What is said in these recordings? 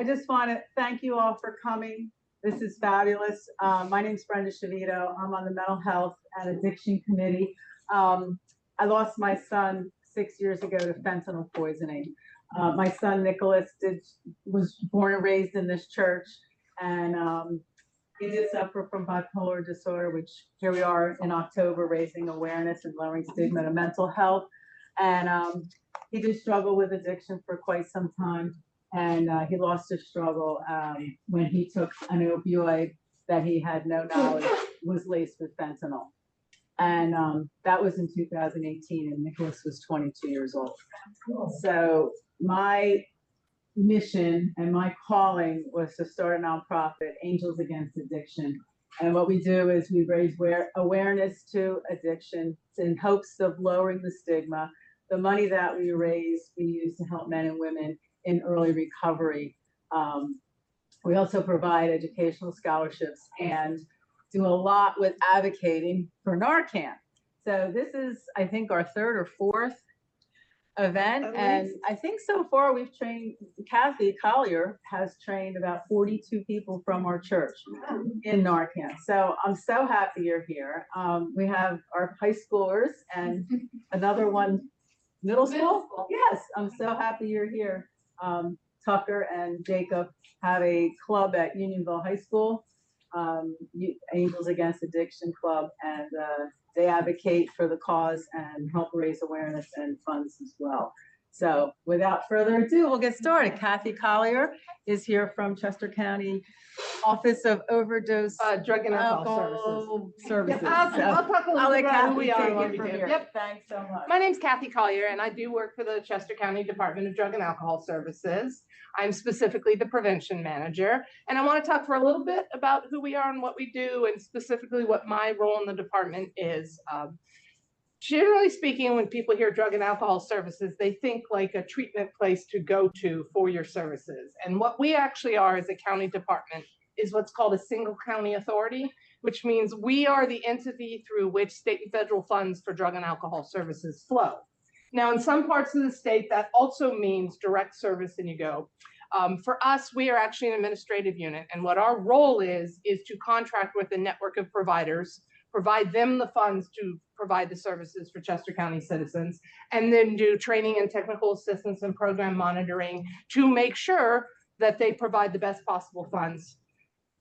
I just want to thank you all for coming. This is fabulous. My name's Brenda Shavito. I'm on the Mental Health and Addiction Committee. I lost my son 6 years ago to fentanyl poisoning. My son Nicholas was born and raised in this church, and he did suffer from bipolar disorder, which here we are in October raising awareness and lowering stigma to mental health. And he did struggle with addiction for quite some time. And he lost his struggle when he took an opioid that he had no knowledge was laced with fentanyl. And that was in 2018, and Nicholas was 22 years old. So my mission and my calling was to start a nonprofit, Angels Against Addiction. And what we do is we raise awareness to addiction in hopes of lowering the stigma. The money that we raise, we use to help men and women in early recovery. We also provide educational scholarships and do a lot with advocating for Narcan. So this is, I think, our third or fourth event. And I think so far we've trained, Kathy Collier has trained about 42 people from our church in Narcan. So I'm so happy you're here. We have our high schoolers and another one, middle school? Yes, I'm so happy you're here. Tucker and Jacob have a club at Unionville High School, Angels Against Addiction Club, and they advocate for the cause and help raise awareness and funds as well. So without further ado, we'll get started. Kathy Collier is here from Chester County Office of Overdose Drug and Alcohol Services. Yep, I'll talk a little bit about who we are and what we do. Yep, thanks so much. My name's Kathy Collier, and I do work for the Chester County Department of Drug and Alcohol Services. I'm specifically the prevention manager, and I want to talk for a little bit about who we are and what we do, and specifically what my role in the department is. Generally speaking, when people hear drug and alcohol services, they think like a treatment place to go to for your services. And what we actually are as a county department is what's called a single county authority, which means we are the entity through which state and federal funds for drug and alcohol services flow. Now, in some parts of the state, that also means direct service and you go. For us, we are actually an administrative unit, and what our role is to contract with a network of providers, provide them the funds to provide the services for Chester County citizens, and then do training and technical assistance and program monitoring to make sure that they provide the best possible funds.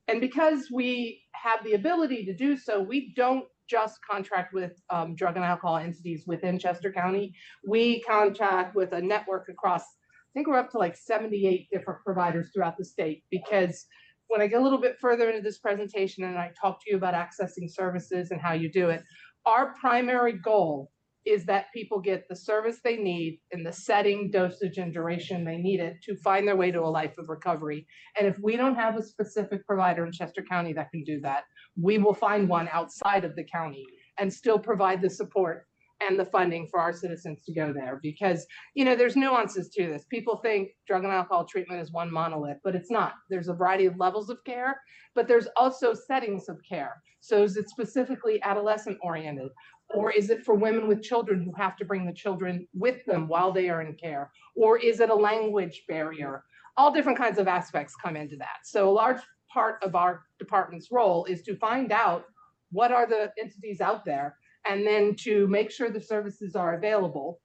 And because we have the ability to do so, we don't just contract with drug and alcohol entities within Chester County. We contract with a network across, I think we're up to like 78 different providers throughout the state, because when I get a little bit further into this presentation and I talk to you about accessing services and how you do it, our primary goal is that people get the service they need in the setting, dosage, and duration they need it to find their way to a life of recovery. And if we don't have a specific provider in Chester County that can do that, we will find one outside of the county and still provide the support and the funding for our citizens to go there. Because, you know, there's nuances to this. People think drug and alcohol treatment is one monolith, but it's not. There's a variety of levels of care, but there's also settings of care. So is it specifically adolescent oriented? Or is it for women with children who have to bring the children with them while they are in care? Or is it a language barrier? All different kinds of aspects come into that. So a large part of our department's role is to find out what are the entities out there, and then to make sure the services are available.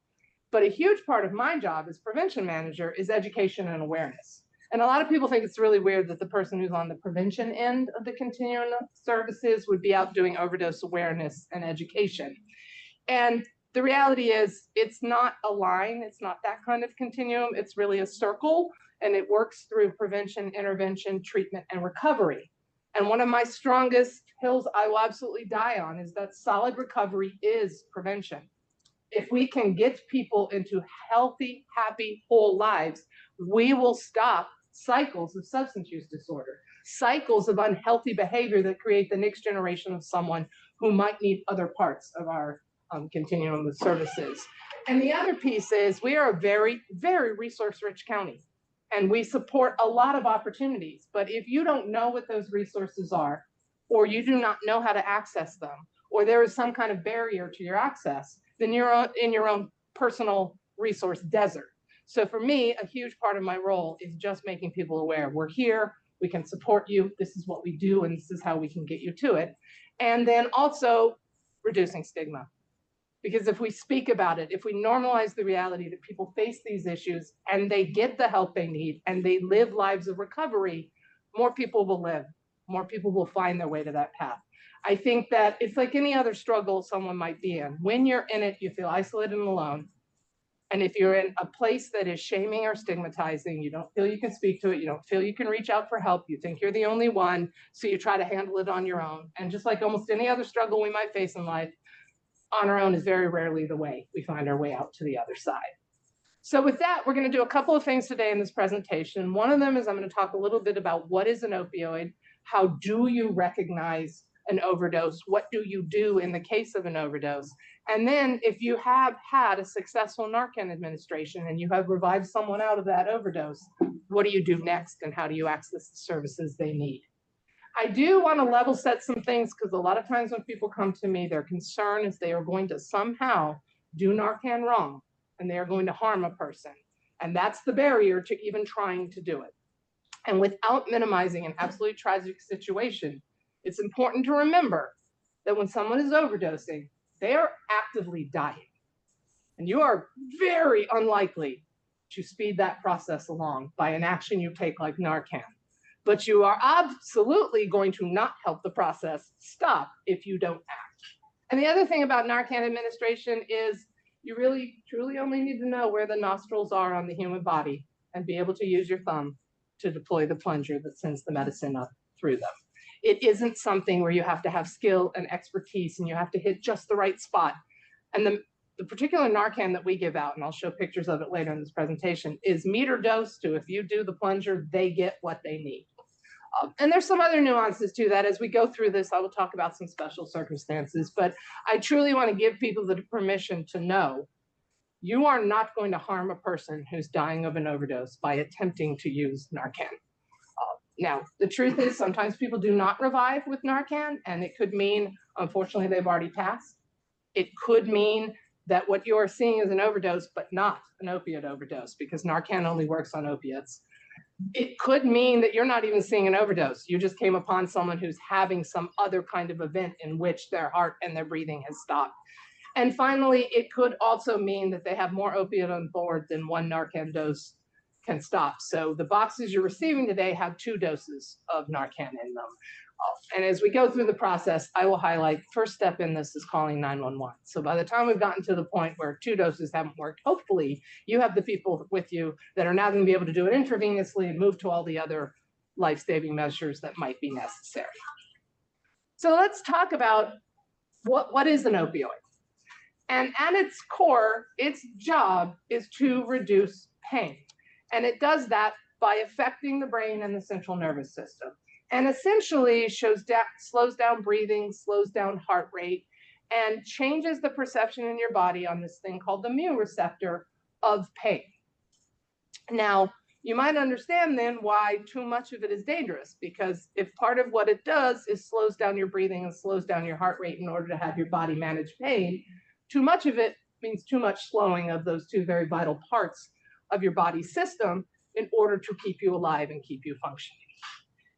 But a huge part of my job as prevention manager is education and awareness. And a lot of people think it's really weird that the person who's on the prevention end of the continuum of services would be out doing overdose awareness and education. And the reality is it's not a line, it's not that kind of continuum, it's really a circle, and it works through prevention, intervention, treatment, and recovery. And one of my strongest hills I will absolutely die on is that solid recovery is prevention. If we can get people into healthy, happy, whole lives, we will stop cycles of substance use disorder, cycles of unhealthy behavior that create the next generation of someone who might need other parts of our continuum of services. And the other piece is we are a very, very resource-rich county. And we support a lot of opportunities, but if you don't know what those resources are, or you do not know how to access them, or there is some kind of barrier to your access, then you're in your own personal resource desert. So for me, a huge part of my role is just making people aware we're here, we can support you, this is what we do, and this is how we can get you to it. And then also reducing stigma. Because if we speak about it, if we normalize the reality that people face these issues and they get the help they need and they live lives of recovery, more people will live, more people will find their way to that path. I think that it's like any other struggle someone might be in. When you're in it, you feel isolated and alone. And if you're in a place that is shaming or stigmatizing, you don't feel you can speak to it, you don't feel you can reach out for help, you think you're the only one, so you try to handle it on your own. And just like almost any other struggle we might face in life, on our own is very rarely the way we find our way out to the other side. So with that, we're going to do a couple of things today in this presentation. One of them is I'm going to talk a little bit about what is an opioid, how do you recognize an overdose, what do you do in the case of an overdose, and then if you have had a successful Narcan administration and you have revived someone out of that overdose, what do you do next and how do you access the services they need? I do want to level set some things because a lot of times when people come to me, their concern is they are going to somehow do Narcan wrong and they are going to harm a person. And that's the barrier to even trying to do it. And without minimizing an absolutely tragic situation, it's important to remember that when someone is overdosing, they are actively dying. And you are very unlikely to speed that process along by an action you take like Narcan. But you are absolutely going to not help the process stop if you don't act. And the other thing about Narcan administration is you really, truly only need to know where the nostrils are on the human body and be able to use your thumb to deploy the plunger that sends the medicine up through them. It isn't something where you have to have skill and expertise and you have to hit just the right spot. And the particular Narcan that we give out, and I'll show pictures of it later in this presentation, is meter dose to if you do the plunger, they get what they need. And there's some other nuances to that. As we go through this, I will talk about some special circumstances, but I truly want to give people the permission to know you are not going to harm a person who's dying of an overdose by attempting to use Narcan. Now, the truth is sometimes people do not revive with Narcan, and it could mean, unfortunately, they've already passed. It could mean that what you are seeing is an overdose, but not an opiate overdose, because Narcan only works on opiates. It could mean that you're not even seeing an overdose. You just came upon someone who's having some other kind of event in which their heart and their breathing has stopped. And finally, it could also mean that they have more opiate on board than one Narcan dose can stop. So the boxes you're receiving today have 2 doses of Narcan in them. And as we go through the process, I will highlight first step in this is calling 911. So by the time we've gotten to the point where 2 doses haven't worked, hopefully you have the people with you that are now going to be able to do it intravenously and move to all the other life-saving measures that might be necessary. So let's talk about what is an opioid. And at its core, its job is to reduce pain. And it does that by affecting the brain and the central nervous system. And essentially slows down breathing, slows down heart rate, and changes the perception in your body on this thing called the mu receptor of pain. Now, you might understand then why too much of it is dangerous, because if part of what it does is slows down your breathing and slows down your heart rate in order to have your body manage pain, too much of it means too much slowing of those 2 very vital parts of your body system in order to keep you alive and keep you functioning.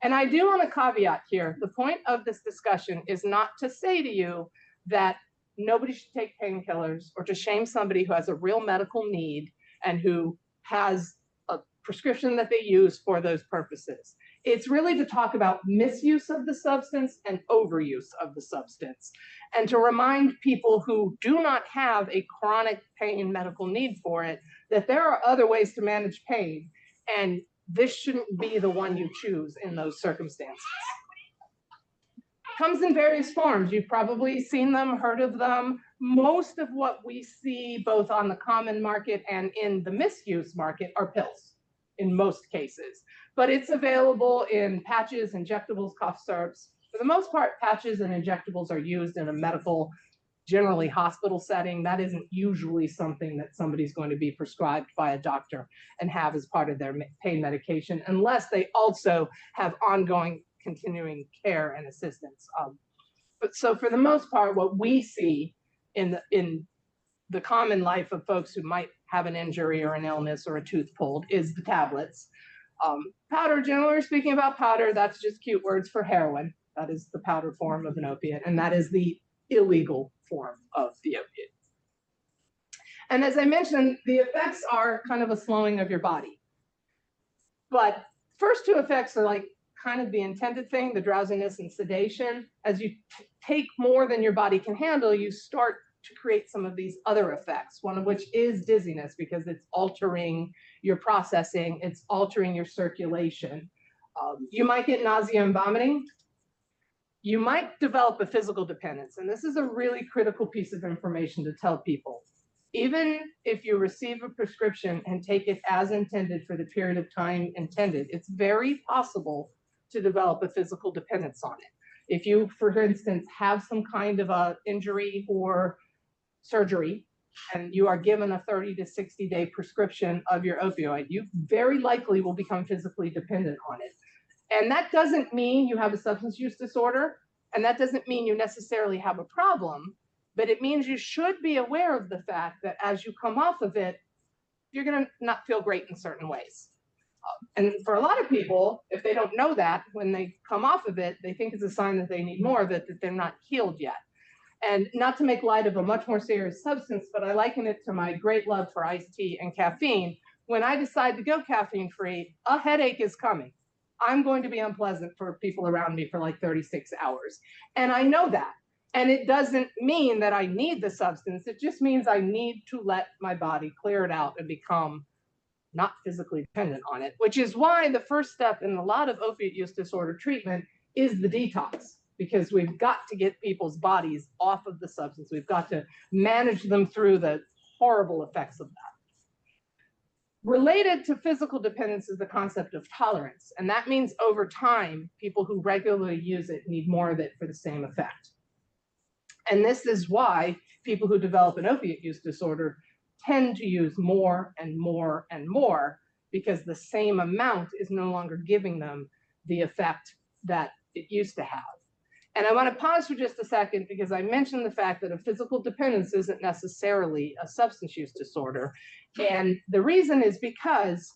And I do want to caveat here, the point of this discussion is not to say to you that nobody should take painkillers or to shame somebody who has a real medical need and who has a prescription that they use for those purposes. It's really to talk about misuse of the substance and overuse of the substance, and to remind people who do not have a chronic pain medical need for it that there are other ways to manage pain, and this shouldn't be the one you choose in those circumstances. Comes in various forms. You've probably seen them, heard of them. Most of what we see both on the common market and in the misuse market are pills in most cases. But it's available in patches, injectables, cough syrups. For the most part, patches and injectables are used in a medical, generally hospital setting. That isn't usually something that somebody's going to be prescribed by a doctor and have as part of their pain medication, unless they also have ongoing continuing care and assistance. But so for the most part, what we see in the common life of folks who might have an injury or an illness or a tooth pulled is the tablets. Powder, generally speaking about powder, that's just cute words for heroin. That is the powder form of an opiate, and that is the illegal form of the opiate. And as I mentioned, the effects are kind of a slowing of your body. But first two effects are like kind of the intended thing, the drowsiness and sedation. As you take more than your body can handle, you start to create some of these other effects, one of which is dizziness, because it's altering your processing, it's altering your circulation. You might get nausea and vomiting. You might develop a physical dependence, and this is a really critical piece of information to tell people. Even if you receive a prescription and take it as intended for the period of time intended, it's very possible to develop a physical dependence on it. If you, for instance, have some kind of a injury or surgery, and you are given a 30 to 60 day prescription of your opioid, you very likely will become physically dependent on it. And that doesn't mean you have a substance use disorder, and that doesn't mean you necessarily have a problem, but it means you should be aware of the fact that as you come off of it, you're gonna not feel great in certain ways. And for a lot of people, if they don't know that, when they come off of it, they think it's a sign that they need more of it, that they're not healed yet. And not to make light of a much more serious substance, but I liken it to my great love for iced tea and caffeine. When I decide to go caffeine free, a headache is coming. I'm going to be unpleasant for people around me for like 36 hours. And I know that. And it doesn't mean that I need the substance. It just means I need to let my body clear it out and become not physically dependent on it, which is why the first step in a lot of opiate use disorder treatment is the detox, because we've got to get people's bodies off of the substance. We've got to manage them through the horrible effects of that. Related to physical dependence is the concept of tolerance. And that means over time, people who regularly use it need more of it for the same effect. And this is why people who develop an opiate use disorder tend to use more and more and more, because the same amount is no longer giving them the effect that it used to have. And I want to pause for just a second, because I mentioned the fact that a physical dependence isn't necessarily a substance use disorder. And the reason is because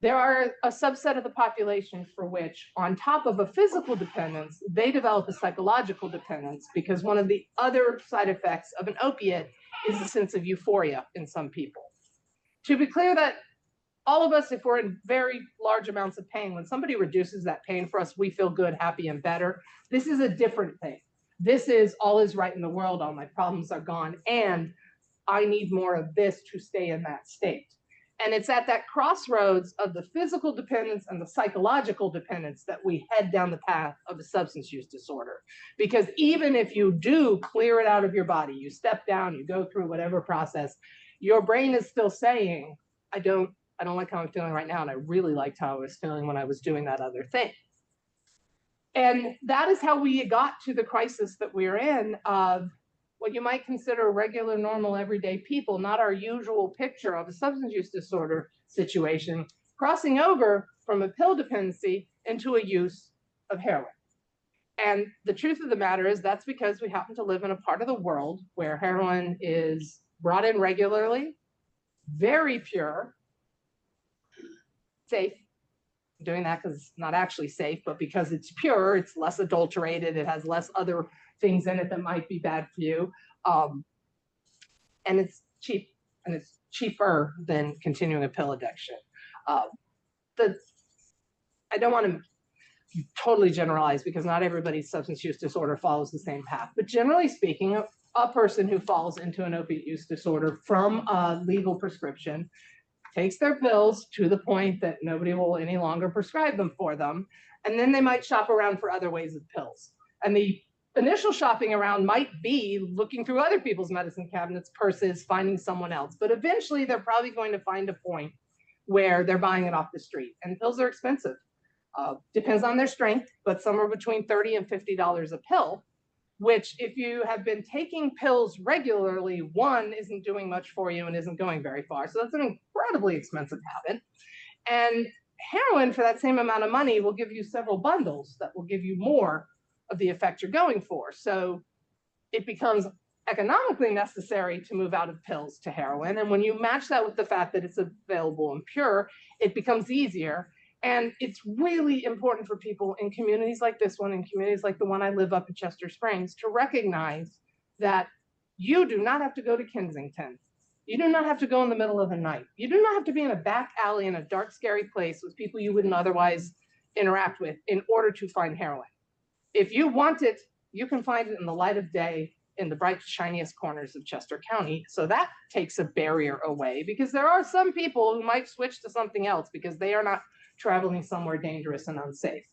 there are a subset of the population for which, on top of a physical dependence, they develop a psychological dependence, because one of the other side effects of an opiate is a sense of euphoria in some people. To be clear, that all of us, if we're in very large amounts of pain, when somebody reduces that pain for us, we feel good, happy, and better. This is a different thing. This is all is right in the world, all my problems are gone, and I need more of this to stay in that state. And it's at that crossroads of the physical dependence and the psychological dependence that we head down the path of a substance use disorder. Because even if you do clear it out of your body, you step down, you go through whatever process, your brain is still saying, I don't like how I'm feeling right now, and I really liked how I was feeling when I was doing that other thing. And that is how we got to the crisis that we're in of what you might consider regular, normal, everyday people, not our usual picture of a substance use disorder situation, crossing over from a pill dependency into a use of heroin. And the truth of the matter is that's because we happen to live in a part of the world where heroin is brought in regularly, very pure, safe. I'm doing that because it's not actually safe, but because it's pure, it's less adulterated, it has less other things in it that might be bad for you. And it's cheap, and it's cheaper than continuing a pill addiction. I don't want to totally generalize, because not everybody's substance use disorder follows the same path. But generally speaking, a person who falls into an opiate use disorder from a legal prescription takes their pills to the point that nobody will any longer prescribe them for them. And then they might shop around for other ways of pills. And the initial shopping around might be looking through other people's medicine cabinets, purses, finding someone else. But eventually they're probably going to find a point where they're buying it off the street. And pills are expensive. Depends on their strength, but somewhere between $30 and $50 a pill, which if you have been taking pills regularly, one, isn't doing much for you and isn't going very far. So that's an incredibly expensive habit. And heroin, for that same amount of money, will give you several bundles that will give you more of the effect you're going for. So it becomes economically necessary to move out of pills to heroin. And when you match that with the fact that it's available and pure, it becomes easier. And it's really important for people in communities like this one, in communities like the one I live up in Chester Springs, to recognize that you do not have to go to Kensington. You do not have to go in the middle of the night. You do not have to be in a back alley in a dark, scary place with people you wouldn't otherwise interact with in order to find heroin. If you want it, you can find it in the light of day in the bright, shiniest corners of Chester County. So that takes a barrier away, because there are some people who might switch to something else because they are not traveling somewhere dangerous and unsafe.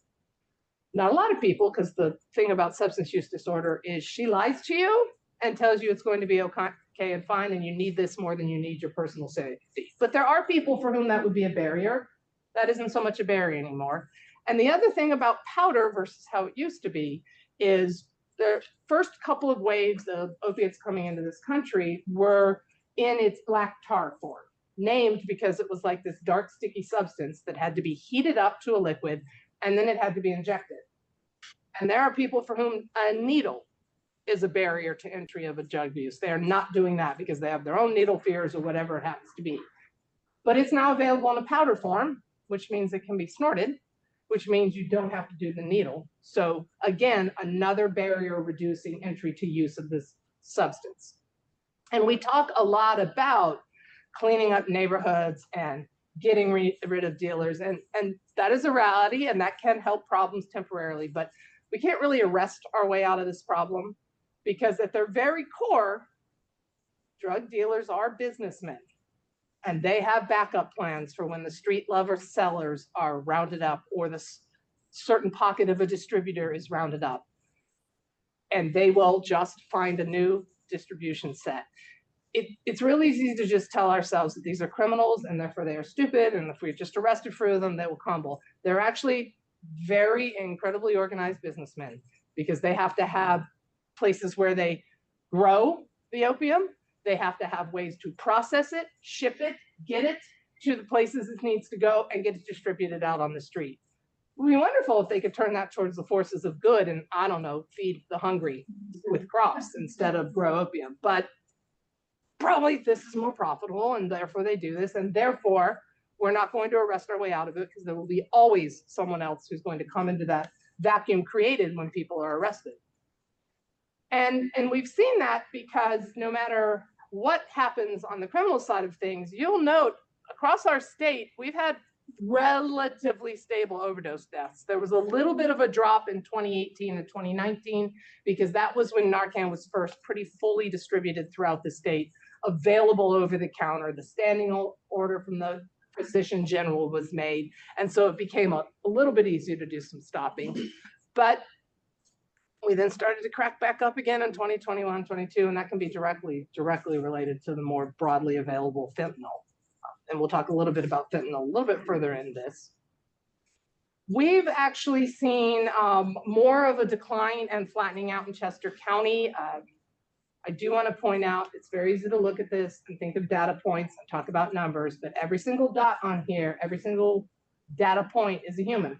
Not a lot of people, because the thing about substance use disorder is she lies to you and tells you it's going to be okay and fine, and you need this more than you need your personal safety. But there are people for whom that would be a barrier. That isn't so much a barrier anymore. And the other thing about powder versus how it used to be is the first couple of waves of opiates coming into this country were in its black tar form, named because it was like this dark, sticky substance that had to be heated up to a liquid, and then it had to be injected. And there are people for whom a needle is a barrier to entry of a drug use. They are not doing that because they have their own needle fears or whatever it happens to be. But it's now available in a powder form, which means it can be snorted, which means you don't have to do the needle. So again, another barrier reducing entry to use of this substance. And we talk a lot about cleaning up neighborhoods and getting rid of dealers. And that is a reality, and that can help problems temporarily, but we can't really arrest our way out of this problem, because at their very core, drug dealers are businessmen. And they have backup plans for when the street level sellers are rounded up, or the certain pocket of a distributor is rounded up. And they will just find a new distribution set. It's really easy to just tell ourselves that these are criminals and therefore they are stupid, and if we're just arrested for them, they will crumble. They're actually very incredibly organized businessmen, because they have to have places where they grow the opium. They have to have ways to process it, ship it, get it to the places it needs to go, and get it distributed out on the street. It would be wonderful if they could turn that towards the forces of good and, I don't know, feed the hungry with crops instead of grow opium. But probably this is more profitable, and therefore they do this, and therefore we're not going to arrest our way out of it, because there will be always someone else who's going to come into that vacuum created when people are arrested. And we've seen that because no matter what happens on the criminal side of things, you'll note across our state, we've had relatively stable overdose deaths. There was a little bit of a drop in 2018 and 2019, because that was when Narcan was first pretty fully distributed throughout the state, available over the counter. The standing order from the physician general was made. And so it became a little bit easier to do some stopping. But we then started to crack back up again in 2021, 22, and that can be directly related to the more broadly available fentanyl. And we'll talk a little bit about fentanyl a little bit further in this. We've actually seen more of a decline and flattening out in Chester County. I do want to point out, it's very easy to look at this and think of data points and talk about numbers, but every single dot on here, every single data point is a human.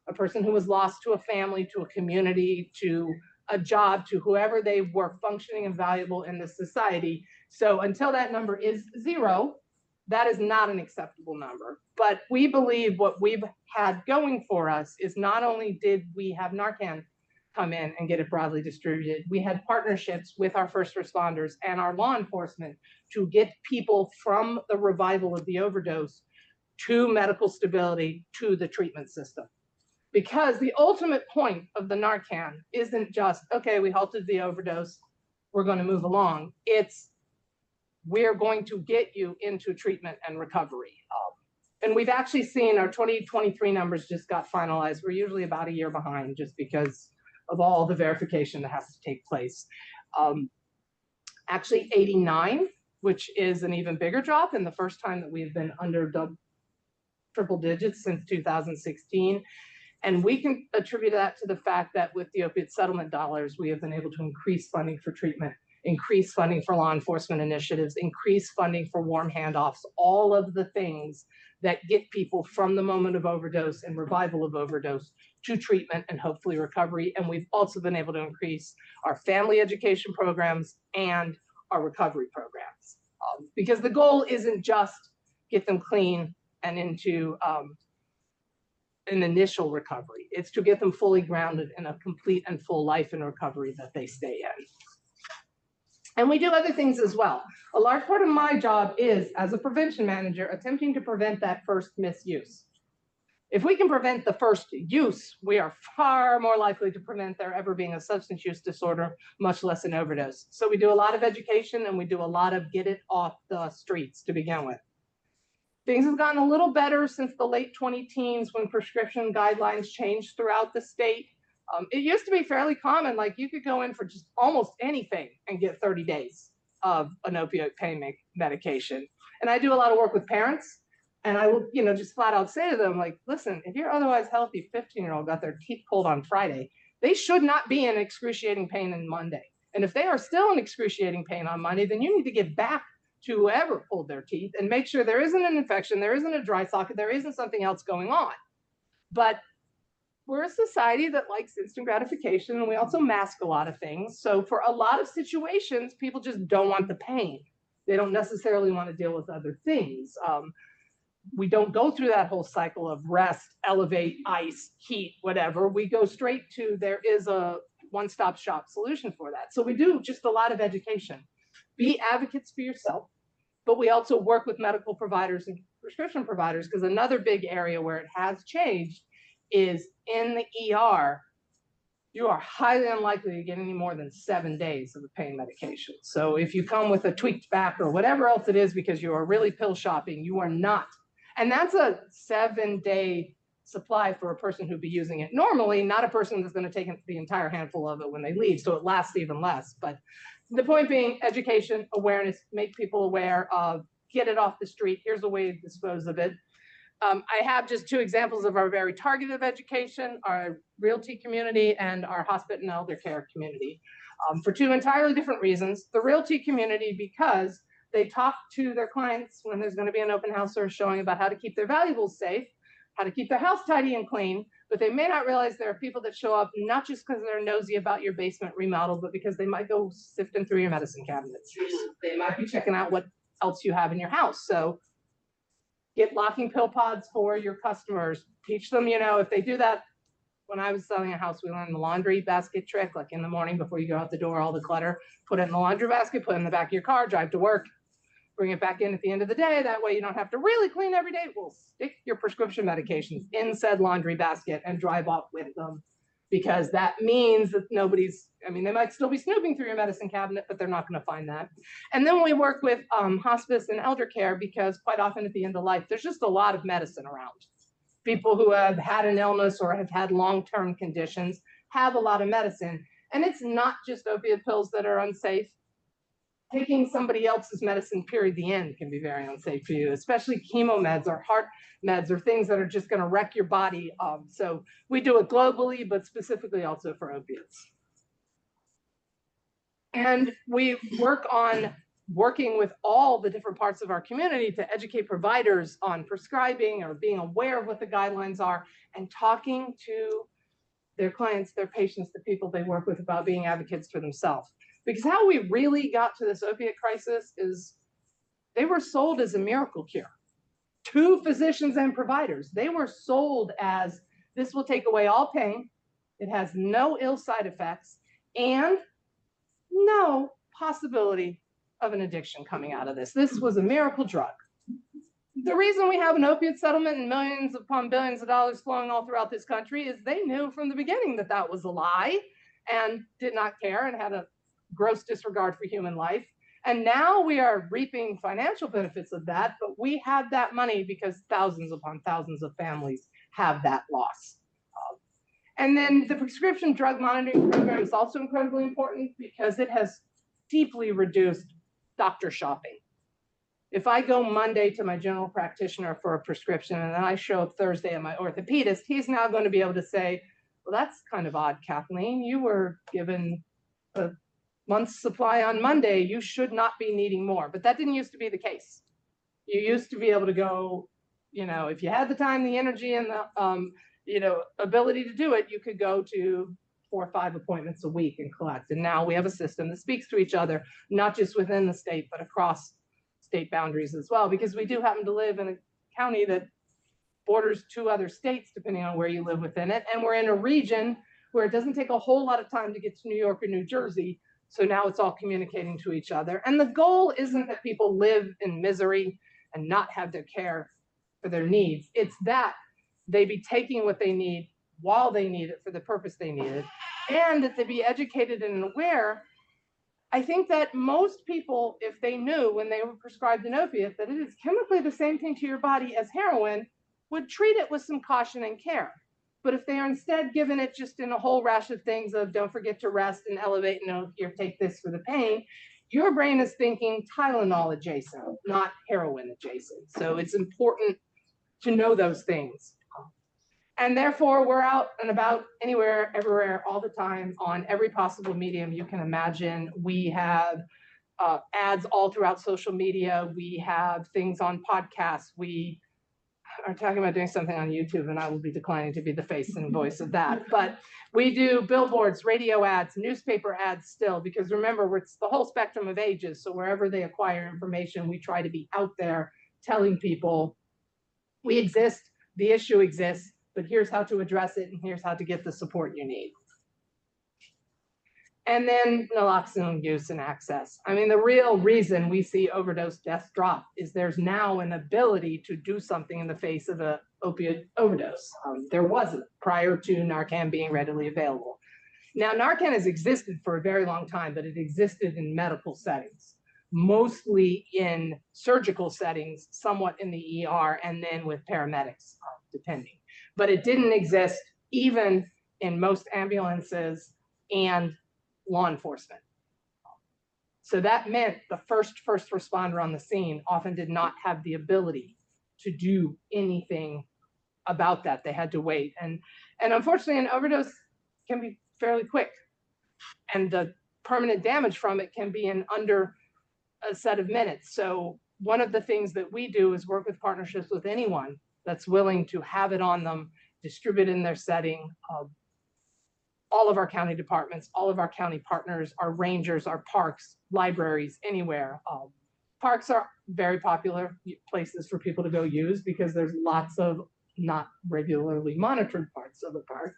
A person who was lost to a family, to a community, to a job, to whoever they were functioning and valuable in this society. So until that number is 0, that is not an acceptable number. But we believe what we've had going for us is not only did we have Narcan come in and get it broadly distributed, we had partnerships with our first responders and our law enforcement to get people from the revival of the overdose to medical stability, to the treatment system. Because the ultimate point of the Narcan isn't just, okay, we halted the overdose, we're going to move along. It's, we're going to get you into treatment and recovery. And we've actually seen our 2023 numbers just got finalized. We're usually about a year behind just because of all the verification that has to take place. Actually 89, which is an even bigger drop, and the first time that we've been under triple digits since 2016. And we can attribute that to the fact that with the opiate settlement dollars, we have been able to increase funding for treatment, increase funding for law enforcement initiatives, increase funding for warm handoffs, all of the things that get people from the moment of overdose and revival of overdose to treatment and hopefully recovery. And we've also been able to increase our family education programs and our recovery programs. Because the goal isn't just get them clean and into an initial recovery. It's to get them fully grounded in a complete and full life in recovery that they stay in. And we do other things as well. A large part of my job is, as a prevention manager, attempting to prevent that first misuse. If we can prevent the first use, we are far more likely to prevent there ever being a substance use disorder, much less an overdose. So we do a lot of education and we do a lot of get it off the streets to begin with. Things have gotten a little better since the late 2010s when prescription guidelines changed throughout the state. It used to be fairly common, like you could go in for just almost anything and get 30 days of an opioid pain medication. And I do a lot of work with parents, and I will, just flat out say to them, like, listen, if your otherwise healthy 15-year-old got their teeth pulled on Friday, they should not be in excruciating pain on Monday. And if they are still in excruciating pain on Monday, then you need to get back to whoever pulled their teeth and make sure there isn't an infection, there isn't a dry socket, there isn't something else going on. But we're a society that likes instant gratification, and we also mask a lot of things. So for a lot of situations, people just don't want the pain. They don't necessarily want to deal with other things. We don't go through that whole cycle of rest, elevate, ice, heat, whatever. We go straight to there is a one-stop shop solution for that. So we do just a lot of education. Be advocates for yourself, but we also work with medical providers and prescription providers, because another big area where it has changed is in the ER, you are highly unlikely to get any more than 7 days of a pain medication. So if you come with a tweaked back or whatever else it is because you are really pill shopping, you are not. And that's a 7-day supply for a person who'd be using it normally, not a person that's going to take the entire handful of it when they leave. So it lasts even less. But the point being, education, awareness, make people aware of, get it off the street. Here's a way to dispose of it. I have just 2 examples of our very targeted education, our realty community and our hospice and elder care community, for 2 entirely different reasons. The realty community, because they talk to their clients when there's going to be an open house or showing about how to keep their valuables safe, how to keep their house tidy and clean, but they may not realize there are people that show up not just because they're nosy about your basement remodel, but because they might go sifting through your medicine cabinets. They might be checking out what else you have in your house. So get locking pill pods for your customers. Teach them, if they do that. When I was selling a house, we learned the laundry basket trick, like in the morning before you go out the door, all the clutter, put it in the laundry basket, put it in the back of your car, drive to work, bring it back in at the end of the day. That way you don't have to really clean every day. We'll stick your prescription medications in said laundry basket and drive off with them, because that means that they might still be snooping through your medicine cabinet, but they're not going to find that. And then we work with hospice and elder care, because quite often at the end of life, there's just a lot of medicine around. People who have had an illness or have had long-term conditions have a lot of medicine. And it's not just opiate pills that are unsafe. Taking somebody else's medicine, period, the end, can be very unsafe for you, especially chemo meds or heart meds or things that are just going to wreck your body. So we do it globally, but specifically also for opiates. And we work on working with all the different parts of our community to educate providers on prescribing or being aware of what the guidelines are, and talking to their clients, their patients, the people they work with about being advocates for themselves. Because how we really got to this opiate crisis is they were sold as a miracle cure to physicians and providers. They were sold as, this will take away all pain, it has no ill side effects, and no possibility of an addiction coming out of this. This was a miracle drug. The reason we have an opiate settlement and millions upon billions of dollars flowing all throughout this country is they knew from the beginning that that was a lie and did not care and had a gross disregard for human life. And now we are reaping financial benefits of that, but we had that money because thousands upon thousands of families have that loss. And then the prescription drug monitoring program is also incredibly important because it has deeply reduced doctor shopping. If I go Monday to my general practitioner for a prescription and then I show up Thursday at my orthopedist, he's now going to be able to say, well, that's kind of odd, Kathleen. You were given a month's supply on Monday. You should not be needing more. But that didn't used to be the case. You used to be able to go, if you had the time, the energy, and the ability to do it, you could go to 4 or 5 appointments a week and collect. And now we have a system that speaks to each other, not just within the state, but across state boundaries as well, because we do happen to live in a county that borders 2 other states, depending on where you live within it. And we're in a region where it doesn't take a whole lot of time to get to New York or New Jersey. So now it's all communicating to each other. And the goal isn't that people live in misery and not have their care for their needs. It's that they be taking what they need while they need it for the purpose they need it, and that they be educated and aware. I think that most people, if they knew when they were prescribed an opiate that it is chemically the same thing to your body as heroin, would treat it with some caution and care. But if they are instead given it just in a whole rash of things of don't forget to rest and elevate, here, take this for the pain, your brain is thinking Tylenol adjacent, not heroin adjacent. So it's important to know those things. And therefore, we're out and about anywhere, everywhere, all the time on every possible medium you can imagine. We have ads all throughout social media. We have things on podcasts. We are talking about doing something on YouTube, and I will be declining to be the face and voice of that. But we do billboards, radio ads, newspaper ads still, because remember, it's the whole spectrum of ages. So wherever they acquire information, we try to be out there telling people we exist, the issue exists, but here's how to address it, and here's how to get the support you need. And then naloxone use and access. I mean, the real reason we see overdose deaths drop is there's now an ability to do something in the face of an opioid overdose. There wasn't prior to Narcan being readily available. Now, Narcan has existed for a very long time, but it existed in medical settings, mostly in surgical settings, somewhat in the ER, and then with paramedics, depending. But it didn't exist even in most ambulances and law enforcement. So that meant the first responder on the scene often did not have the ability to do anything about that. They had to wait. And unfortunately, an overdose can be fairly quick. And the permanent damage from it can be in under a set of minutes. So one of the things that we do is work with partnerships with anyone that's willing to have it on them, distribute in their setting. All of our county departments, all of our county partners, our rangers, our parks, libraries, anywhere. Parks are very popular places for people to go use because there's lots of not regularly monitored parts of the park.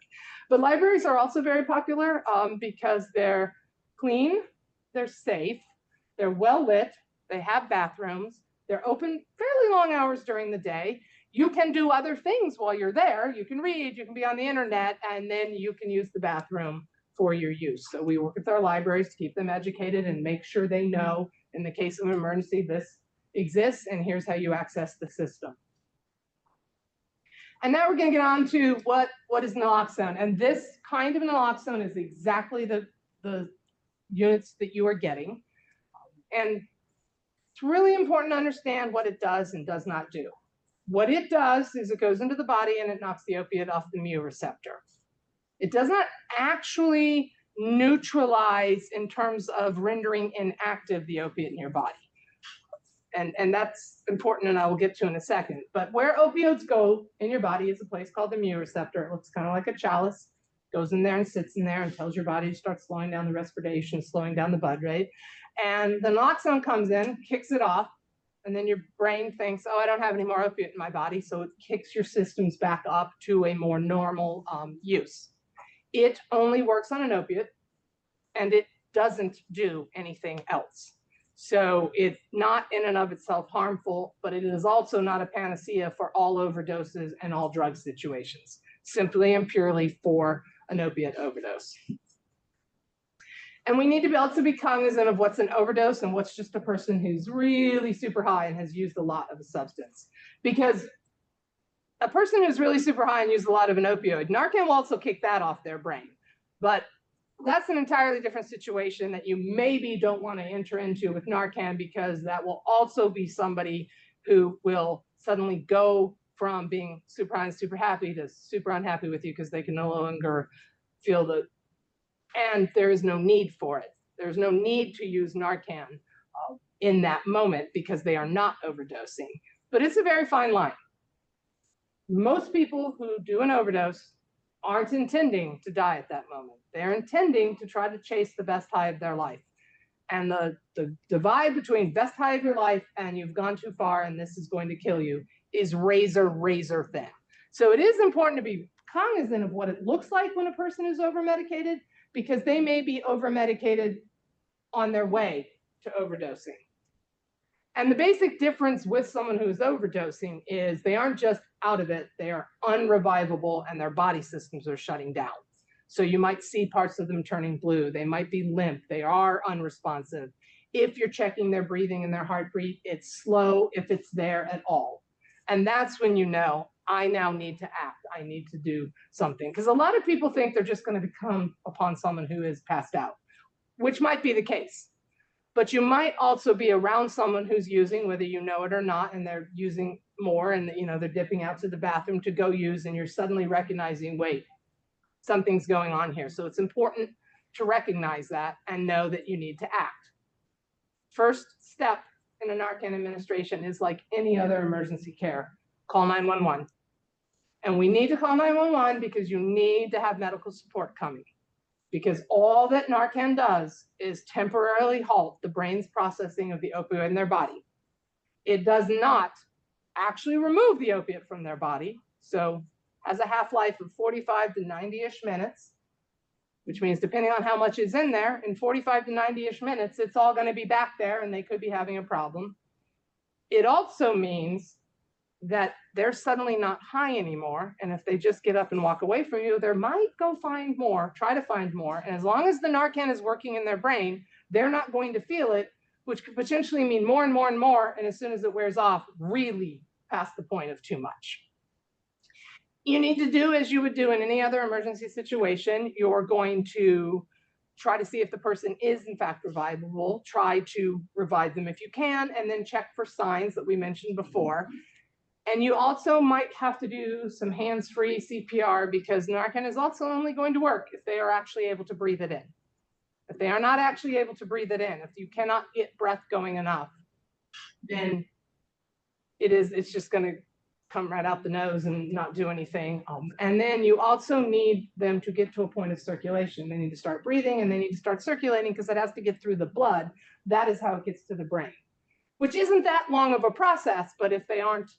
But libraries are also very popular because they're clean, they're safe, they're well lit, they have bathrooms, they're open fairly long hours during the day. You can do other things while you're there. You can read, you can be on the internet, and then you can use the bathroom for your use. So we work with our libraries to keep them educated and make sure they know in the case of an emergency, this exists, and here's how you access the system. And now we're going to get on to what is naloxone. And this kind of naloxone is exactly the units that you are getting. And it's really important to understand what it does and does not do. What it does is it goes into the body and it knocks the opiate off the mu receptor. It does not actually neutralize in terms of rendering inactive the opiate in your body. And that's important, and I will get to in a second. But where opioids go in your body is a place called the mu receptor. It looks kind of like a chalice. Goes in there and sits in there and tells your body to start slowing down the respiration, slowing down the blood rate. And the naloxone comes in, kicks it off, and then your brain thinks, oh, I don't have any more opiate in my body, so it kicks your systems back up to a more normal use. It only works on an opiate, and it doesn't do anything else. So it's not in and of itself harmful, but it is also not a panacea for all overdoses and all drug situations, simply and purely for an opiate overdose. And we need to be able to be cognizant of what's an overdose and what's just a person who's really super high and has used a lot of a substance. Because a person who's really super high and used a lot of an opioid, Narcan will also kick that off their brain. But that's an entirely different situation that you maybe don't want to enter into with Narcan, because that will also be somebody who will suddenly go from being super high and super happy to super unhappy with you because they can no longer feel the, and there is no need for it. There's no need to use Narcan in that moment because they are not overdosing. But it's a very fine line. Most people who do an overdose aren't intending to die at that moment. They're intending to try to chase the best high of their life. And the divide between best high of your life and you've gone too far and this is going to kill you is razor, razor thin. So it is important to be cognizant of what it looks like when a person is over-medicated, because they may be over-medicated on their way to overdosing. And the basic difference with someone who's overdosing is they aren't just out of it, they are unrevivable and their body systems are shutting down. So you might see parts of them turning blue. They might be limp. They are unresponsive. If you're checking their breathing and their heartbeat, it's slow if it's there at all. And that's when you know, I now need to act. I need to do something. Because a lot of people think they're just going to come upon someone who is passed out, which might be the case. But you might also be around someone who's using, whether you know it or not, and they're using more and they're dipping out to the bathroom to go use, and you're suddenly recognizing, wait, something's going on here. So it's important to recognize that and know that you need to act. First step in a Narcan administration is like any other emergency care, call 911. And we need to call 911 because you need to have medical support coming. Because all that Narcan does is temporarily halt the brain's processing of the opioid in their body. It does not actually remove the opiate from their body. So has a half-life of 45 to 90-ish minutes, which means depending on how much is in there, in 45 to 90-ish minutes, it's all going to be back there and they could be having a problem. It also means that they're suddenly not high anymore. And if they just get up and walk away from you, they might go find more, try to find more. And as long as the Narcan is working in their brain, they're not going to feel it, which could potentially mean more and more and more. And as soon as it wears off, really past the point of too much. You need to do as you would do in any other emergency situation. You're going to try to see if the person is in fact revivable, try to revive them if you can, and then check for signs that we mentioned before. And you also might have to do some hands-free CPR because Narcan is also only going to work if they are actually able to breathe it in. If they are not actually able to breathe it in, if you cannot get breath going enough, then it's just going to come right out the nose and not do anything. And then you also need them to get to a point of circulation. They need to start breathing and they need to start circulating because it has to get through the blood. That is how it gets to the brain, which isn't that long of a process, but if they aren't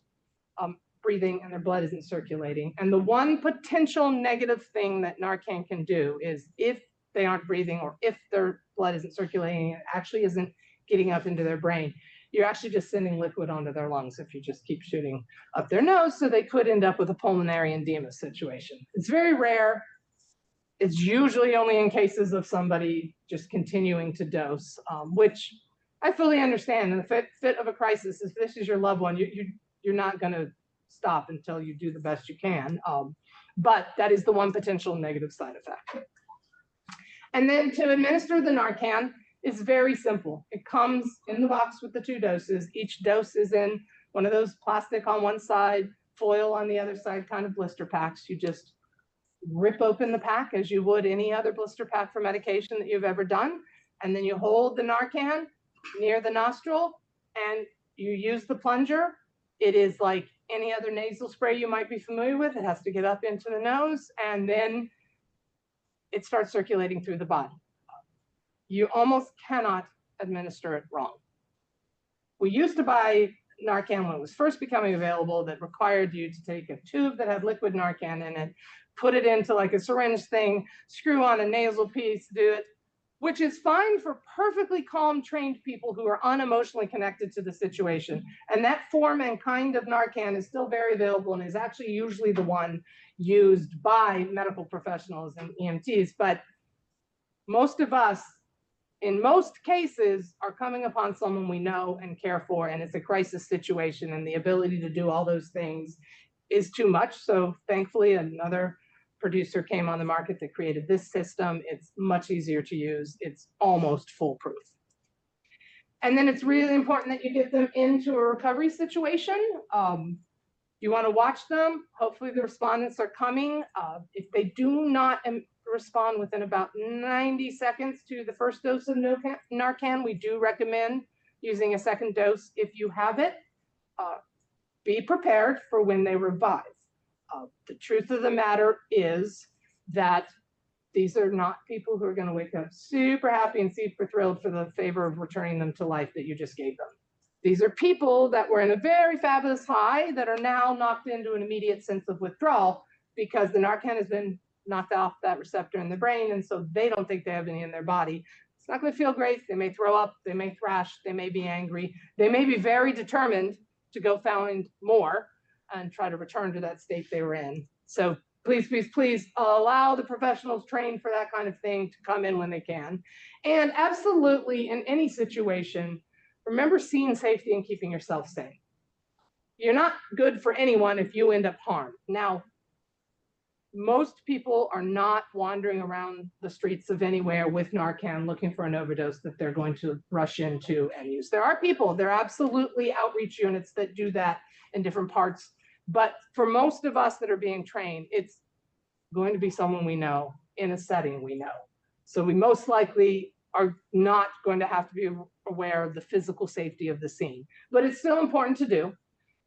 breathing and their blood isn't circulating. And the one potential negative thing that Narcan can do is if they aren't breathing or if their blood isn't circulating, it actually isn't getting up into their brain, you're actually just sending liquid onto their lungs if you just keep shooting up their nose, so they could end up with a pulmonary edema situation. It's very rare. It's usually only in cases of somebody just continuing to dose, which I fully understand. In the fit of a crisis, if this is your loved one, you're not going to stop until you do the best you can. But that is the one potential negative side effect. And then to administer the Narcan, it's very simple. It comes in the box with the 2 doses. Each dose is in one of those plastic on one side, foil on the other side, kind of blister packs. You just rip open the pack as you would any other blister pack for medication that you've ever done. And then you hold the Narcan near the nostril and you use the plunger. It is like any other nasal spray you might be familiar with. It has to get up into the nose and then it starts circulating through the body. You almost cannot administer it wrong. We used to buy Narcan when it was first becoming available that required you to take a tube that had liquid Narcan in it, put it into like a syringe thing, screw on a nasal piece, do it, which is fine for perfectly calm, trained people who are unemotionally connected to the situation. And that form and kind of Narcan is still very available and is actually usually the one used by medical professionals and EMTs. But most of us, in most cases, are coming upon someone we know and care for, and it's a crisis situation, and the ability to do all those things is too much. So thankfully, another producer came on the market that created this system. It's much easier to use. It's almost foolproof. And then it's really important that you get them into a recovery situation. You want to watch them. Hopefully the respondents are coming. If they do not respond within about 90 seconds to the first dose of Narcan, we do recommend using a second dose if you have it. Be prepared for when they revive. The truth of the matter is that these are not people who are going to wake up super happy and super thrilled for the favor of returning them to life that you just gave them. These are people that were in a very fabulous high that are now knocked into an immediate sense of withdrawal because the Narcan has been knocked off that receptor in the brain, and so they don't think they have any in their body. It's not going to feel great. They may throw up, they may thrash, they may be angry, they may be very determined to go find more and try to return to that state they were in. So please, please, please allow the professionals trained for that kind of thing to come in when they can. And absolutely, in any situation, remember seeing safety and keeping yourself safe. You're not good for anyone if you end up harmed. Now, most people are not wandering around the streets of anywhere with Narcan looking for an overdose that they're going to rush into and use. There are people, there are absolutely outreach units that do that in different parts. But for most of us that are being trained, it's going to be someone we know in a setting we know. So we most likely are not going to have to be aware of the physical safety of the scene. But it's still important to do.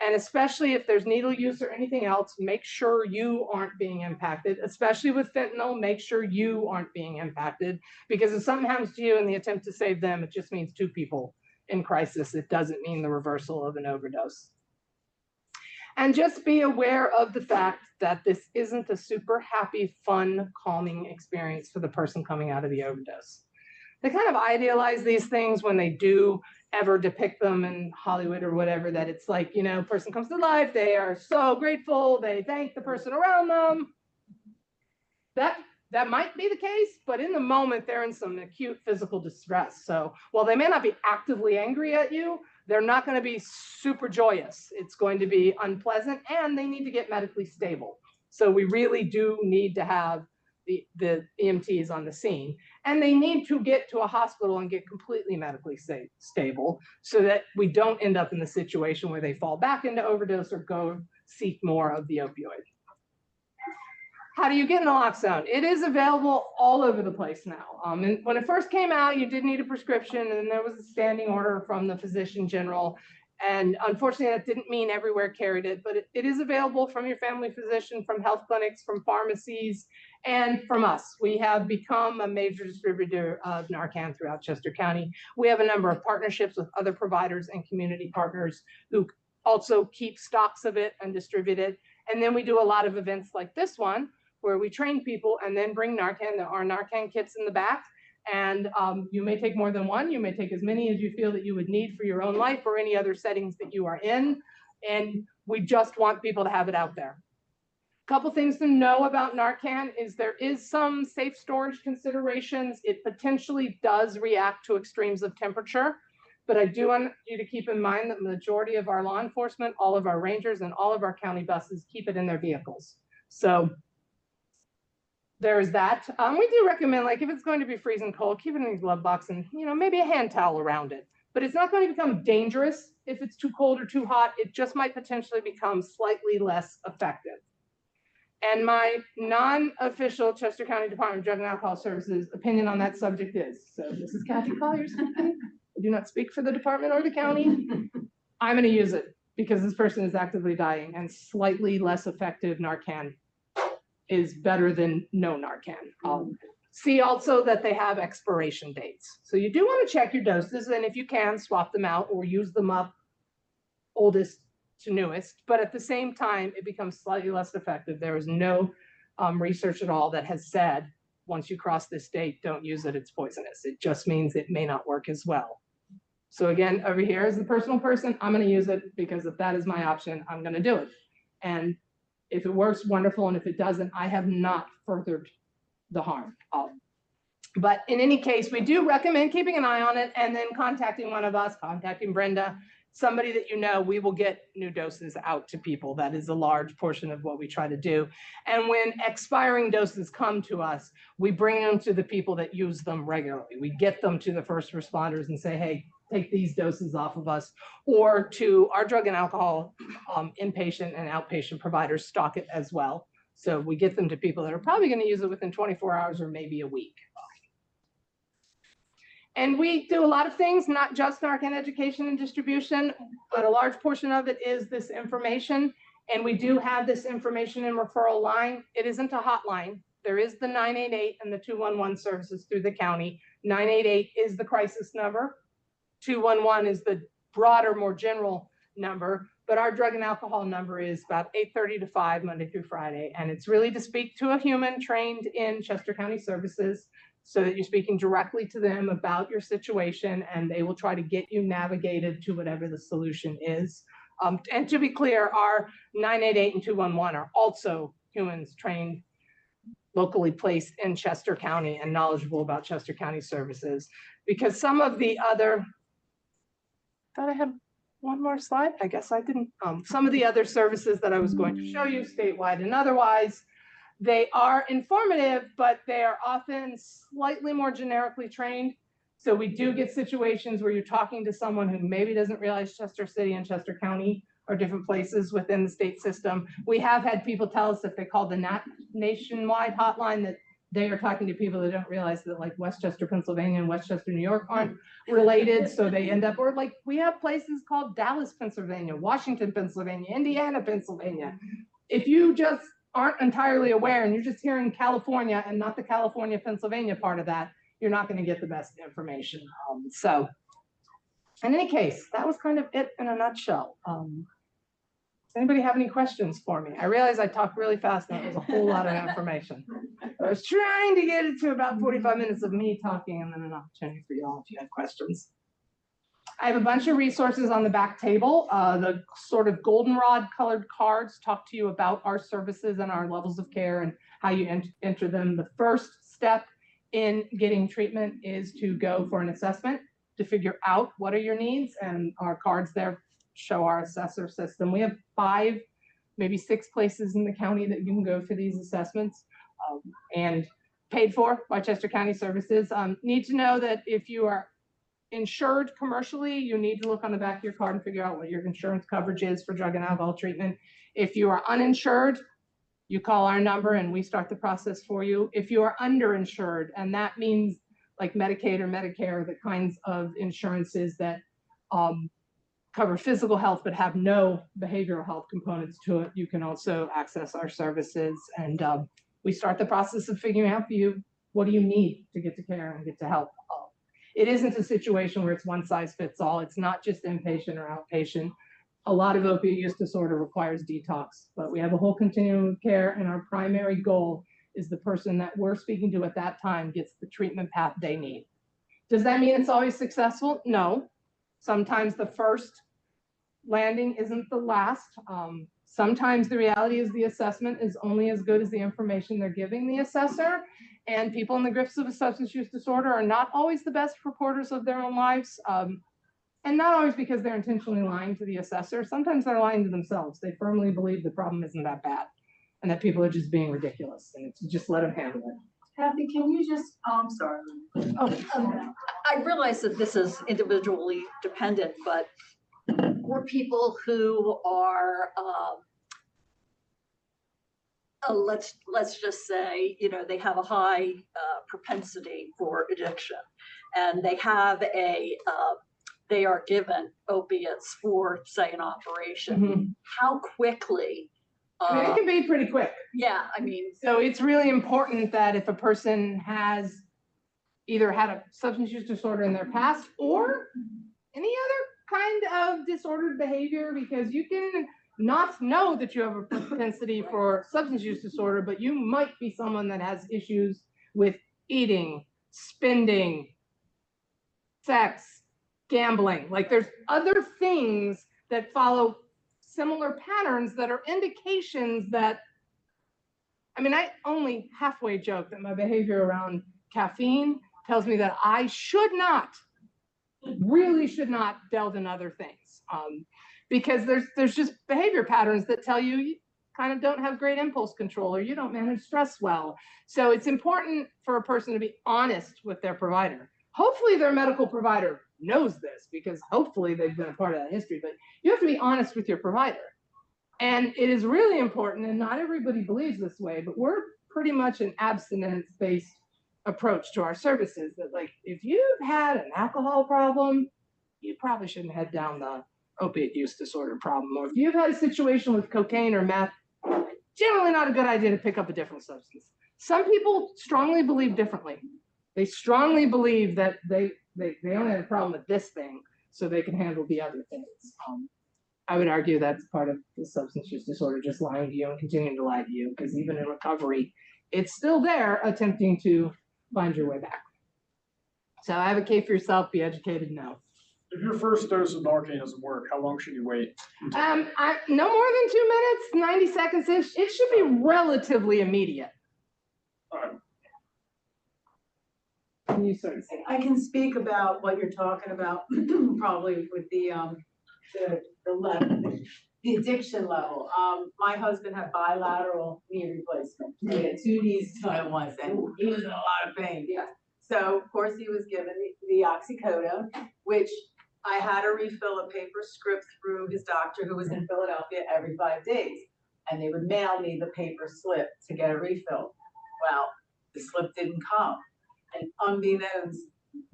And especially if there's needle use or anything else, make sure you aren't being impacted. Especially with fentanyl, make sure you aren't being impacted. Because if something happens to you in the attempt to save them, it just means 2 people in crisis. It doesn't mean the reversal of an overdose. And just be aware of the fact that this isn't a super happy, fun, calming experience for the person coming out of the overdose. They kind of idealize these things when they do ever depict them in Hollywood or whatever, that it's like, you know, person comes to life, they are so grateful, they thank the person around them. That might be the case, but in the moment, they're in some acute physical distress. So while they may not be actively angry at you, they're not going to be super joyous. It's going to be unpleasant, and they need to get medically stable. So we really do need to have the EMTs on the scene, and they need to get to a hospital and get completely medically stable so that we don't end up in the situation where they fall back into overdose or go seek more of the opioid. How do you get naloxone? It is available all over the place now. And when it first came out, you did need a prescription, and there was a standing order from the physician general. And unfortunately, that didn't mean everywhere carried it, but it is available from your family physician, from health clinics, from pharmacies, and from us. We have become a major distributor of Narcan throughout Chester County. We have a number of partnerships with other providers and community partners who also keep stocks of it and distribute it. And then we do a lot of events like this one, where we train people and then bring Narcan. There are Narcan kits in the back. And you may take more than one. You may take as many as you feel that you would need for your own life or any other settings that you are in. And we just want people to have it out there. A couple things to know about Narcan is there is some safe storage considerations. It potentially does react to extremes of temperature. But I do want you to keep in mind that the majority of our law enforcement, all of our rangers, and all of our county buses keep it in their vehicles. So there's that. We do recommend, like, if it's going to be freezing cold, keep it in your glove box and, you know, maybe a hand towel around it. But it's not going to become dangerous if it's too cold or too hot. It just might potentially become slightly less effective. And my non-official Chester County Department of Drug and Alcohol Services opinion on that subject is, so this is Kathy Collier's opinion. I do not speak for the department or the county. I'm going to use it because this person is actively dying, and slightly less effective Narcan is better than no Narcan. See also that they have expiration dates. So you do want to check your doses, and if you can, swap them out or use them up oldest to newest. But at the same time, it becomes slightly less effective. There is no research at all that has said, once you cross this date, don't use it, it's poisonous. It just means it may not work as well. So again, over here as the personal person, I'm going to use it because if that is my option, I'm going to do it. And if it works, wonderful. And if it doesn't, I have not furthered the harm. But in any case, we do recommend keeping an eye on it and then contacting one of us, contacting Brenda, somebody that you know. We will get new doses out to people. That is a large portion of what we try to do. And when expiring doses come to us, we bring them to the people that use them regularly. We get them to the first responders and say, hey, take these doses off of us, or to our drug and alcohol inpatient and outpatient providers stock it as well. So we get them to people that are probably going to use it within 24 hours or maybe a week. And we do a lot of things, not just Narcan education and distribution, but a large portion of it is this information. And we do have this information and referral line. It isn't a hotline. There is the 988 and the 211 services through the county. 988 is the crisis number. 211 is the broader, more general number. But our drug and alcohol number is about 8:30 to 5, Monday through Friday. And it's really to speak to a human trained in Chester County Services so that you're speaking directly to them about your situation, and they will try to get you navigated to whatever the solution is. And to be clear, our 988 and 211 are also humans trained, locally placed in Chester County and knowledgeable about Chester County Services. Because some of the other, thought I had one more slide. I guess I didn't. Some of the other services that I was going to show you, statewide and otherwise, they are informative, but they are often slightly more generically trained. So we do get situations where you're talking to someone who maybe doesn't realize Chester City and Chester County are different places within the state system. We have had people tell us if they call the nationwide hotline that they are talking to people that don't realize that, like, Westchester, Pennsylvania and Westchester, New York aren't related. So they end up, or like we have places called Dallas, Pennsylvania, Washington, Pennsylvania, Indiana, Pennsylvania. If you just aren't entirely aware and you're just hearing California and not the California, Pennsylvania part of that, you're not going to get the best information. So in any case, that was kind of it in a nutshell. Does anybody have any questions for me? I realize I talked really fast and it was a whole lot of information. I was trying to get it to about 45 minutes of me talking and then an opportunity for y'all if you have questions. I have a bunch of resources on the back table. The sort of goldenrod colored cards talk to you about our services and our levels of care and how you enter them. The first step in getting treatment is to go for an assessment to figure out what are your needs, and our cards there show our assessor system. We have 5, maybe 6 places in the county that you can go for these assessments, and paid for by Chester County Services. Need to know that if you are insured commercially, you need to look on the back of your card and figure out what your insurance coverage is for drug and alcohol treatment. If you are uninsured, you call our number and we start the process for you. If you are underinsured, and that means like Medicaid or Medicare, the kinds of insurances that cover physical health but have no behavioral health components to it, you can also access our services. And we start the process of figuring out for you, what do you need to get to care and get to help? It isn't a situation where it's one size fits all. It's not just inpatient or outpatient. A lot of opiate use disorder requires detox, but we have a whole continuum of care, and our primary goal is the person that we're speaking to at that time gets the treatment path they need. Does that mean it's always successful? No. Sometimes the first landing isn't the last. Sometimes the reality is the assessment is only as good as the information they're giving the assessor, and people in the grips of a substance use disorder are not always the best reporters of their own lives, and not always because they're intentionally lying to the assessor. Sometimes they're lying to themselves. They firmly believe the problem isn't that bad and that people are just being ridiculous, and it's just let them handle it. Kathy, can you just, sorry. I realize that this is individually dependent, but for people who are, let's just say, you know, they have a high propensity for addiction, and they have they are given opiates for, say, an operation. Mm-hmm. How quickly? I mean, it can be pretty quick. Yeah, I mean. So it's really important that if a person has either had a substance use disorder in their past or any other kind of disordered behavior, because you can not know that you have a propensity for substance use disorder, but you might be someone that has issues with eating, spending, sex, gambling. Like, there's other things that follow similar patterns that are indications that, I mean, I only halfway joke that my behavior around caffeine tells me that I really should not delve in other things, because there's just behavior patterns that tell you kind of don't have great impulse control or you don't manage stress well. So it's important for a person to be honest with their provider. Hopefully their medical provider knows this, because hopefully they've been a part of that history, but you have to be honest with your provider. And it is really important, and not everybody believes this way, but we're pretty much an abstinence-based approach to our services, that, like, if you've had an alcohol problem, you probably shouldn't head down the opiate use disorder problem, or if you've had a situation with cocaine or meth, generally not a good idea to pick up a different substance. Some people strongly believe differently. They strongly believe that they only have a problem with this thing, so they can handle the other things. I would argue that's part of the substance use disorder, just lying to you and continuing to lie to you, because even in recovery, it's still there attempting to find your way back. So advocate for yourself, be educated, no. If your first dose of Narcan doesn't work, how long should you wait? No more than 2 minutes, 90 seconds. It should be relatively immediate. All right. Can you sort of say? I can speak about what you're talking about, probably with the level, the addiction level. My husband had bilateral knee replacement. He had 2 knees done at once, and he was in a lot of pain. Yeah. So of course he was given the oxycodone, which I had to refill a paper script through his doctor, who was in Philadelphia, every 5 days, and they would mail me the paper slip to get a refill. Well, the slip didn't come. And unbeknownst,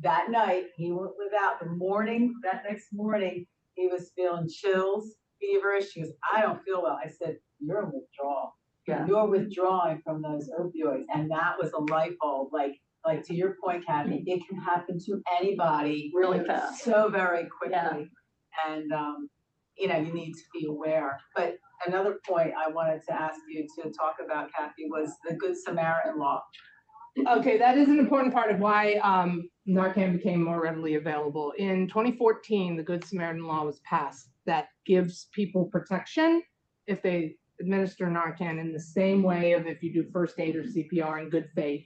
that night, he went without. That next morning, he was feeling chills, feverish. He goes, I don't feel well. I said, you're in withdrawal. Yeah. You're withdrawing from those opioids. And that was a light bulb. Like to your point, Kathy, it can happen to anybody Really fast. so very quickly. Yeah. And, you need to be aware. But another point I wanted to ask you to talk about, Kathy, was the Good Samaritan law. Okay, that is an important part of why Narcan became more readily available. In 2014, the Good Samaritan law was passed that gives people protection if they administer Narcan in the same way of if you do first aid or CPR in good faith.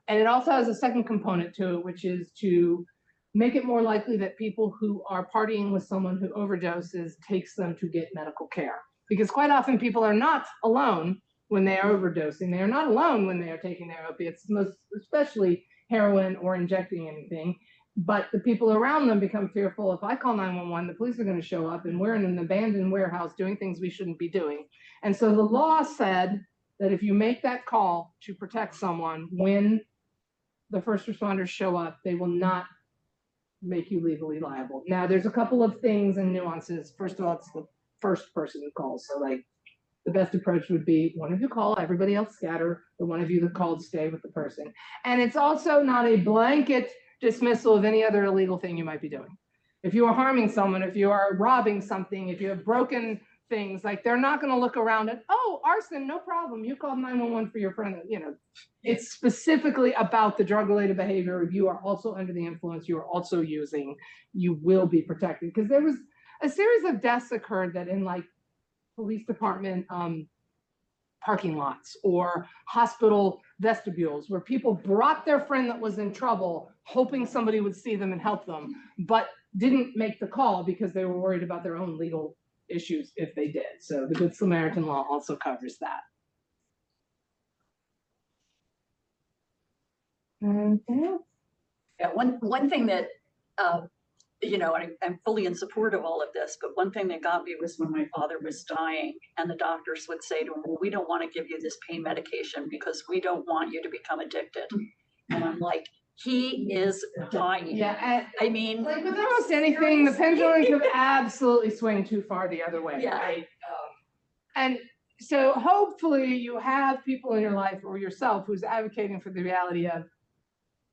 And it also has a second component to it, which is to make it more likely that people who are partying with someone who overdoses takes them to get medical care. Because quite often people are not alone when they are overdosing. They are not alone when they are taking their opiates, most especially heroin or injecting anything. But the people around them become fearful. If I call 911, the police are going to show up, and we're in an abandoned warehouse doing things we shouldn't be doing. And so the law said that if you make that call to protect someone when the first responders show up, they will not make you legally liable. Now, there's a couple of things and nuances. First of all, it's the first person who calls. So the best approach would be one of you call, everybody else scatter, the one of you that called stay with the person. And it's also not a blanket dismissal of any other illegal thing you might be doing. If you are harming someone, if you are robbing something, if you have broken things, they're not going to look around at, oh, arson, no problem. You called 911 for your friend. It's specifically about the drug-related behavior. If you are also under the influence, you are also using, you will be protected. Because there was a series of deaths occurred that in police department parking lots or hospital vestibules where people brought their friend that was in trouble, hoping somebody would see them and help them, but didn't make the call because they were worried about their own legal issues if they did. So the Good Samaritan law also covers that. Yeah, one thing that, I'm fully in support of all of this, but one thing that got me was when my father was dying and the doctors would say to him, well, we don't want to give you this pain medication because we don't want you to become addicted. And I'm like, he is dying. Yeah, I mean, with almost anything, the pendulum can absolutely swing too far the other way, Yeah. right? And so hopefully you have people in your life or yourself who's advocating for the reality of,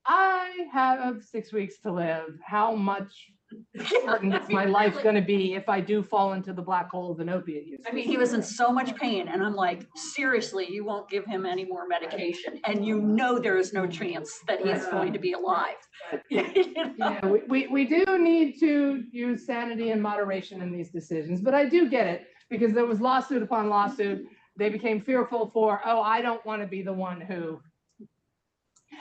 I have 6 weeks to live. How much certain is my life going to be if I do fall into the black hole of an opiate use? I mean, he was in so much pain, and I'm like, seriously, you won't give him any more medication, and there is no chance that he's going to be alive. Yeah, we do need to use sanity and moderation in these decisions, but I do get it because there was lawsuit upon lawsuit. They became fearful for, oh, I don't want to be the one who.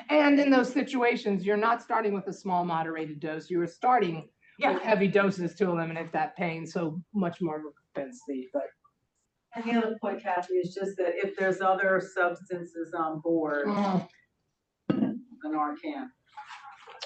And in those situations, you're not starting with a small moderated dose. You are starting with heavy doses to eliminate that pain. So much more of a propensity. But And the other point, Kathy, is just that if there's other substances on board, the Narcan.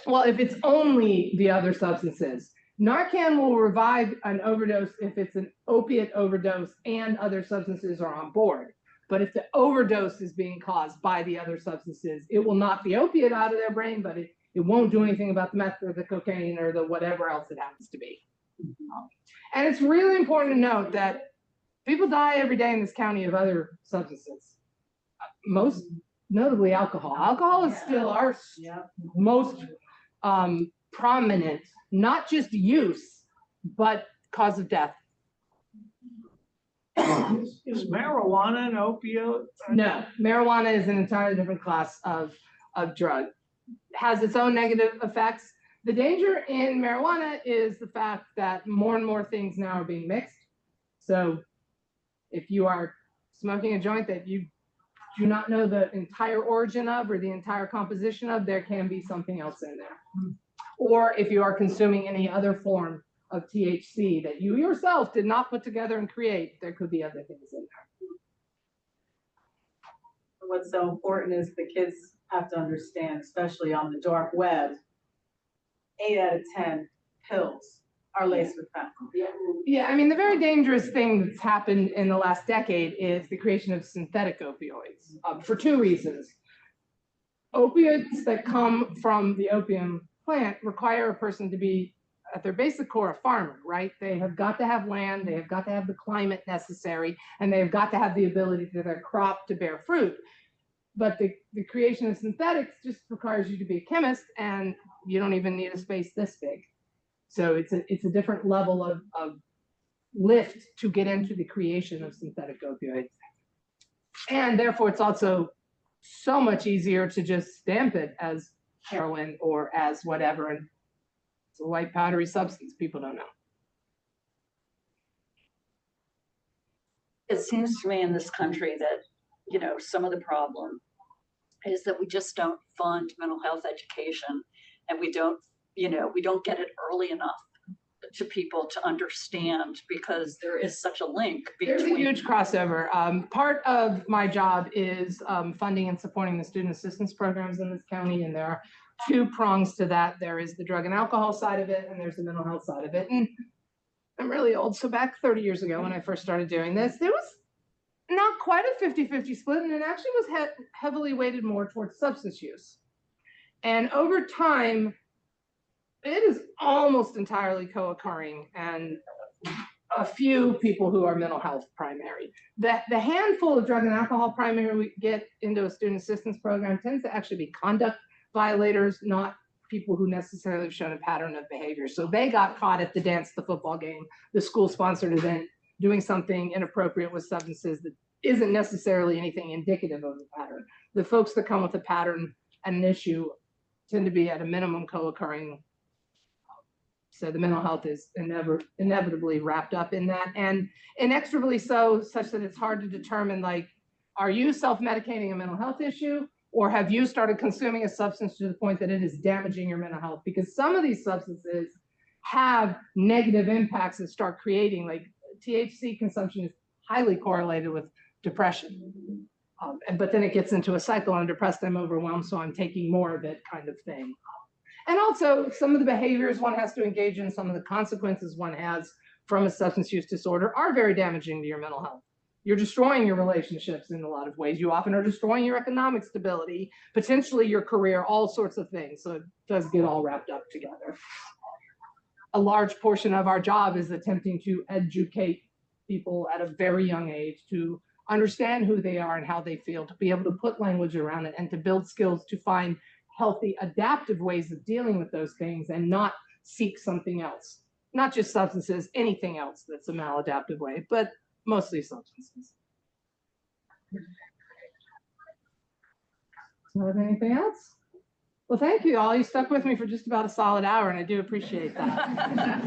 well, if it's only the other substances, Narcan will revive an overdose if it's an opiate overdose and other substances are on board. But if the overdose is being caused by the other substances, it will knock the opiate out of their brain, but it won't do anything about the meth or the cocaine or the whatever else it happens to be. And it's really important to note that people die every day in this county of other substances, most notably alcohol. Alcohol is still our most prominent, not just use, but cause of death. Is marijuana an opioid? No, marijuana is an entirely different class of drug. It has its own negative effects. The danger in marijuana is the fact that more and more things now are being mixed. So if you are smoking a joint that you do not know the entire origin of or the entire composition of, there can be something else in there. Or if you are consuming any other form of THC that you yourself did not put together and create, there could be other things in there. What's so important is the kids have to understand, especially on the dark web, 8 out of 10 pills are laced with fentanyl. Yeah, I mean, the very dangerous thing that's happened in the last decade is the creation of synthetic opioids for two reasons. Opioids that come from the opium plant require a person to be, at their basic core, a farmer, right? They have got to have land, they have got to have the climate necessary, and they have got to have the ability for their crop to bear fruit. But the creation of synthetics just requires you to be a chemist, and you don't even need a space this big. So it's a different level of lift to get into the creation of synthetic opioids. And therefore, it's also so much easier to just stamp it as heroin or as whatever. And it's a white powdery substance people don't know. It seems to me in this country that, you know, some of the problem is that we just don't fund mental health education, and we don't get it early enough to people to understand, because there is such a link between. There's a huge crossover. Part of my job is funding and supporting the student assistance programs in this county, and there are two prongs to that. There is the drug and alcohol side of it, and there's the mental health side of it. And I'm really old, so back 30 years ago when I first started doing this, there was not quite a 50-50 split, and it actually was heavily weighted more towards substance use. And over time, it is almost entirely co-occurring, and a few people who are mental health primary. The handful of drug and alcohol primary we get into a student assistance program tends to actually be conduct violators, not people who necessarily have shown a pattern of behavior. So they got caught at the dance, the football game, the school-sponsored event, doing something inappropriate with substances that isn't necessarily anything indicative of a pattern. The folks that come with a pattern and an issue tend to be at a minimum co-occurring. So the mental health is inevitably wrapped up in that, and inexorably so, such that it's hard to determine, like, are you self-medicating a mental health issue, or have you started consuming a substance to the point that it is damaging your mental health? Because some of these substances have negative impacts that start creating, like THC consumption is highly correlated with depression. But then it gets into a cycle. I'm depressed, I'm overwhelmed, so I'm taking more of it kind of thing. And also, some of the behaviors one has to engage in, some of the consequences one has from a substance use disorder are very damaging to your mental health. You're destroying your relationships in a lot of ways. You often are destroying your economic stability, potentially your career, all sorts of things. So it does get all wrapped up together. A large portion of our job is attempting to educate people at a very young age to understand who they are and how they feel, to be able to put language around it, and to build skills to find healthy, adaptive ways of dealing with those things and not seek something else. Not just substances, anything else that's a maladaptive way, but mostly substances. Do you have anything else? Well, thank you all. You stuck with me for just about a solid hour, and I do appreciate that.